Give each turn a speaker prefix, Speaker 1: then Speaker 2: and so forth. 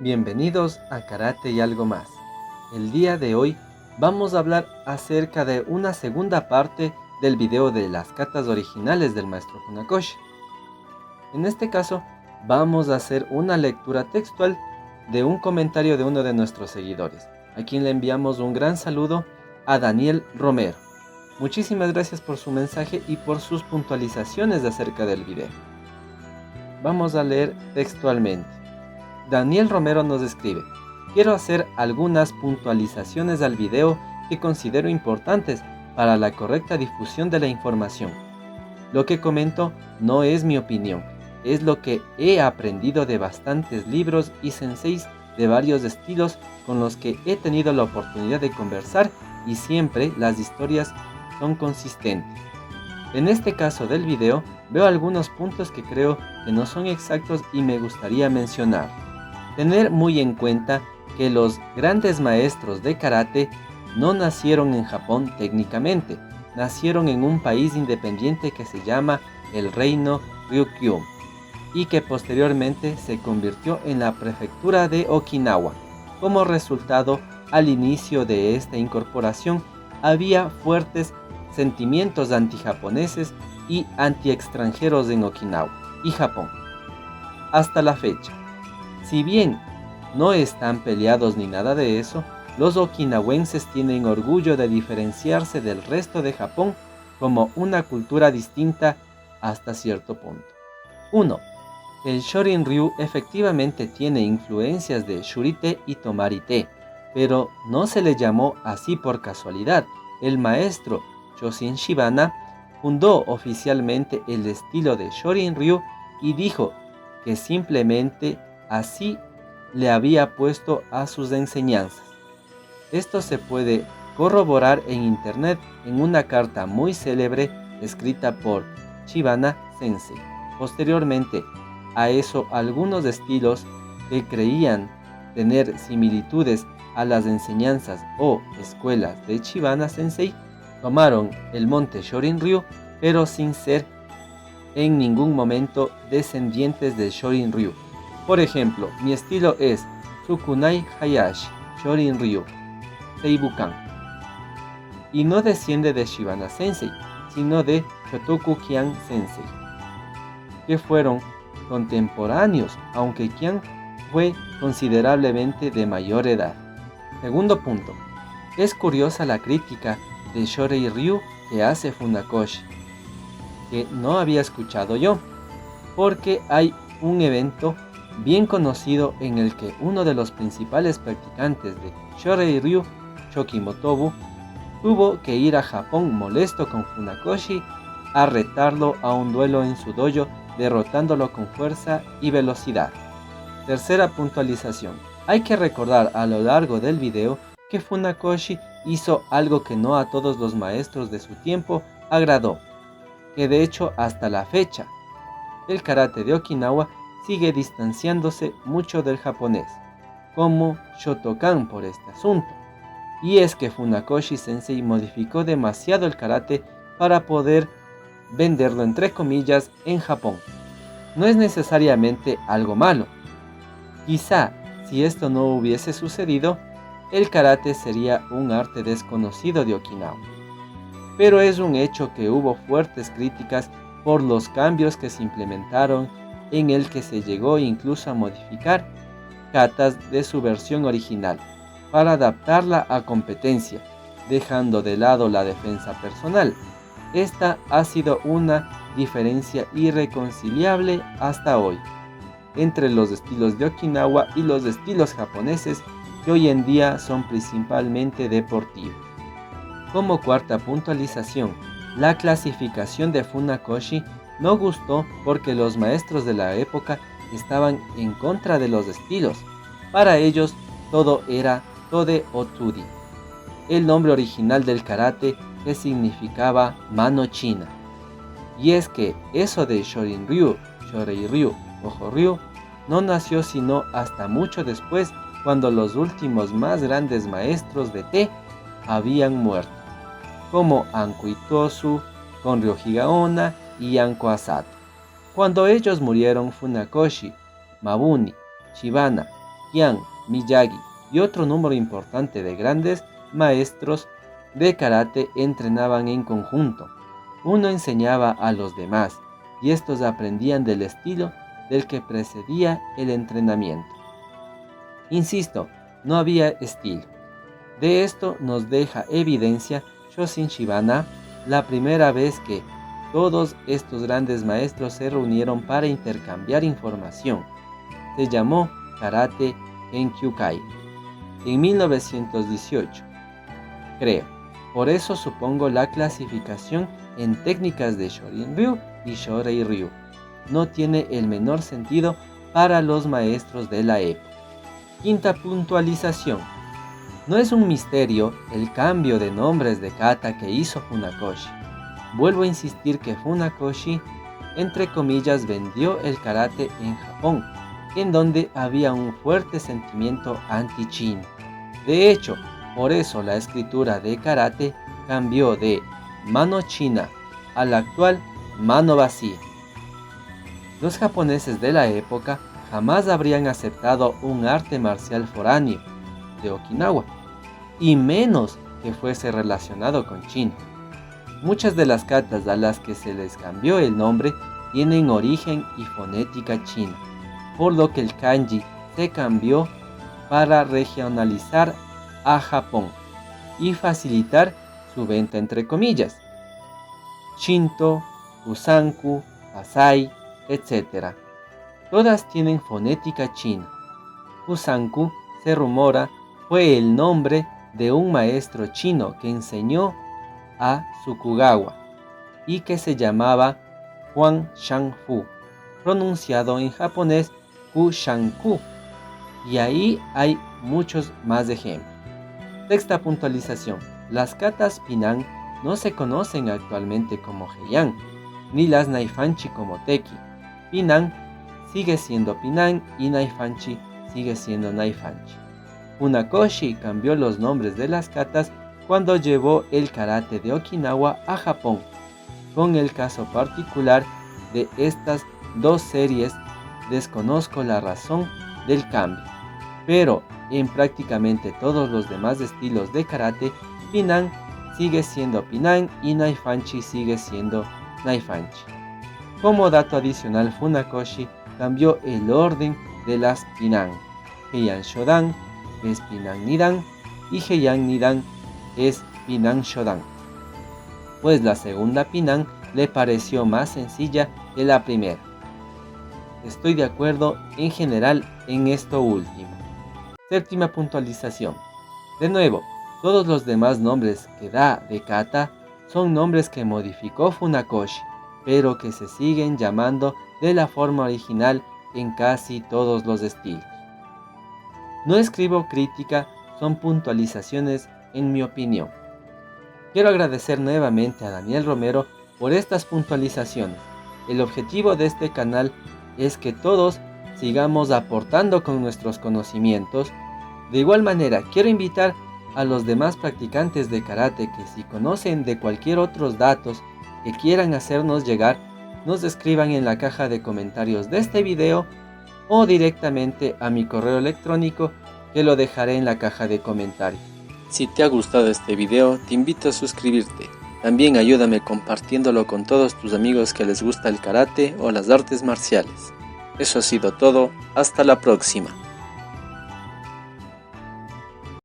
Speaker 1: Bienvenidos a Karate y algo más. El día de hoy vamos a hablar acerca de una segunda parte del video de las katas originales del maestro Funakoshi. En este caso, vamos a hacer una lectura textual de un comentario de uno de nuestros seguidores, a quien le enviamos un gran saludo, a Daniel Romero. Muchísimas gracias por su mensaje y por sus puntualizaciones acerca del video. Vamos a leer textualmente. Daniel Romero nos escribe: quiero hacer algunas puntualizaciones al video que considero importantes para la correcta difusión de la información. Lo que comento no es mi opinión, es lo que he aprendido de bastantes libros y senseis de varios estilos con los que he tenido la oportunidad de conversar, y siempre las historias son consistentes. En este caso del video veo algunos puntos que creo que no son exactos y me gustaría mencionar. Tener muy en cuenta que los grandes maestros de karate no nacieron en Japón técnicamente, nacieron en un país independiente que se llama el Reino Ryukyu y que posteriormente se convirtió en la prefectura de Okinawa. Como resultado, al inicio de esta incorporación había fuertes sentimientos antijaponeses y anti-extranjeros en Okinawa y Japón. Hasta la fecha, si bien no están peleados ni nada de eso, los okinawenses tienen orgullo de diferenciarse del resto de Japón como una cultura distinta hasta cierto punto. 1. El Shorin-ryu efectivamente tiene influencias de Shuri-te y Tomari-te, pero no se le llamó así por casualidad. El maestro Shoshin Shibana fundó oficialmente el estilo de Shorin-ryu y dijo que simplemente así le había puesto a sus enseñanzas. Esto se puede corroborar en internet en una carta muy célebre escrita por Shibana Sensei. Posteriormente a eso, algunos estilos que creían tener similitudes a las enseñanzas o escuelas de Shibana Sensei tomaron el monte Shorin-ryu, pero sin ser en ningún momento descendientes de Shorin-ryu. Por ejemplo, mi estilo es Tsukunai Hayashi Shorin-ryu Seibukan y no desciende de Shibana Sensei, sino de Shotoku Kian Sensei, que fueron contemporáneos, aunque Kian fue considerablemente de mayor edad. Segundo punto, es curiosa la crítica de Shorei-ryu que hace Funakoshi, que no había escuchado yo, porque hay un evento bien conocido en el que uno de los principales practicantes de Shorei-ryu, Shoki Motobu, tuvo que ir a Japón molesto con Funakoshi a retarlo a un duelo en su dojo, derrotándolo con fuerza y velocidad. Tercera puntualización. Hay que recordar a lo largo del video que Funakoshi hizo algo que no a todos los maestros de su tiempo agradó, que de hecho hasta la fecha el karate de Okinawa sigue distanciándose mucho del japonés, como Shotokan por este asunto. Y es que Funakoshi Sensei modificó demasiado el karate para poder venderlo entre comillas en Japón. No es necesariamente algo malo. Quizá si esto no hubiese sucedido, el karate sería un arte desconocido de Okinawa. Pero es un hecho que hubo fuertes críticas por los cambios que se implementaron, en el que se llegó incluso a modificar katas de su versión original para adaptarla a competencia, dejando de lado la defensa personal. Esta ha sido una diferencia irreconciliable hasta hoy entre los estilos de Okinawa y los estilos japoneses, que hoy en día son principalmente deportivos. Como cuarta puntualización, la clasificación de Funakoshi no gustó porque los maestros de la época estaban en contra de los estilos. Para ellos todo era Tode o Tudi, el nombre original del karate, que significaba mano china. Y es que eso de Shorin-ryu, Shorei-ryu o Ho-ryu no nació sino hasta mucho después, cuando los últimos más grandes maestros de Te habían muerto, como Anko Itosu, Konryo Higaonna y Anko Asato. Cuando ellos murieron, Funakoshi, Mabuni, Shibana Kian, Miyagi y otro número importante de grandes maestros de karate entrenaban en conjunto. Uno enseñaba a los demás y estos aprendían del estilo del que precedía el entrenamiento. Insisto, no había estilo. De esto nos deja evidencia Shoshin Shibana, la primera vez que todos estos grandes maestros se reunieron para intercambiar información. Se llamó Karate Kenkyukai en 1918, creo. Por eso supongo la clasificación en técnicas de Shorin-ryu y Shorei-ryu. No tiene el menor sentido para los maestros de la época. Quinta puntualización. No es un misterio el cambio de nombres de kata que hizo Funakoshi. Vuelvo a insistir que Funakoshi, entre comillas, vendió el karate en Japón, en donde había un fuerte sentimiento anti-chino. De hecho, por eso la escritura de karate cambió de mano china a la actual mano vacía. Los japoneses de la época jamás habrían aceptado un arte marcial foráneo de Okinawa, y menos que fuese relacionado con China. Muchas de las katas a las que se les cambió el nombre tienen origen y fonética china, por lo que el kanji se cambió para regionalizar a Japón y facilitar su venta entre comillas. Shinto, Kusanku, Asai, etc. Todas tienen fonética china. Kusanku, se rumora, fue el nombre de un maestro chino que enseñó a Tsukugawa y que se llamaba Huang Shangfu, pronunciado en japonés Kushanku, y ahí hay muchos más ejemplos. Sexta puntualización. Las katas Pinan no se conocen actualmente como Heian, ni las Naifanchi como Teki. Pinan sigue siendo Pinan y Naifanchi sigue siendo Naifanchi. Funakoshi cambió los nombres de las katas cuando llevó el karate de Okinawa a Japón. Con el caso particular de estas dos series, desconozco la razón del cambio, pero en prácticamente todos los demás estilos de karate, Pinan sigue siendo Pinan y Naifanchi sigue siendo Naifanchi. Como dato adicional, Funakoshi cambió el orden de las Pinan. Heian Shodan es Pinan Nidan y Heian Nidan es Pinan Shodan, pues la segunda Pinan le pareció más sencilla que la primera. Estoy de acuerdo en general en esto último. Séptima puntualización. De nuevo, todos los demás nombres que da de kata son nombres que modificó Funakoshi, pero que se siguen llamando de la forma original en casi todos los estilos. No escribo crítica, son puntualizaciones en mi opinión. Quiero agradecer nuevamente a Daniel Romero por estas puntualizaciones. El objetivo de este canal es que todos sigamos aportando con nuestros conocimientos. De igual manera, quiero invitar a los demás practicantes de karate que si conocen de cualquier otros datos que quieran hacernos llegar, nos escriban en la caja de comentarios de este video o directamente a mi correo electrónico que lo dejaré en la caja de comentarios. Si te ha gustado este video, te invito a suscribirte. También ayúdame compartiéndolo con todos tus amigos que les gusta el karate o las artes marciales. Eso ha sido todo, hasta la próxima.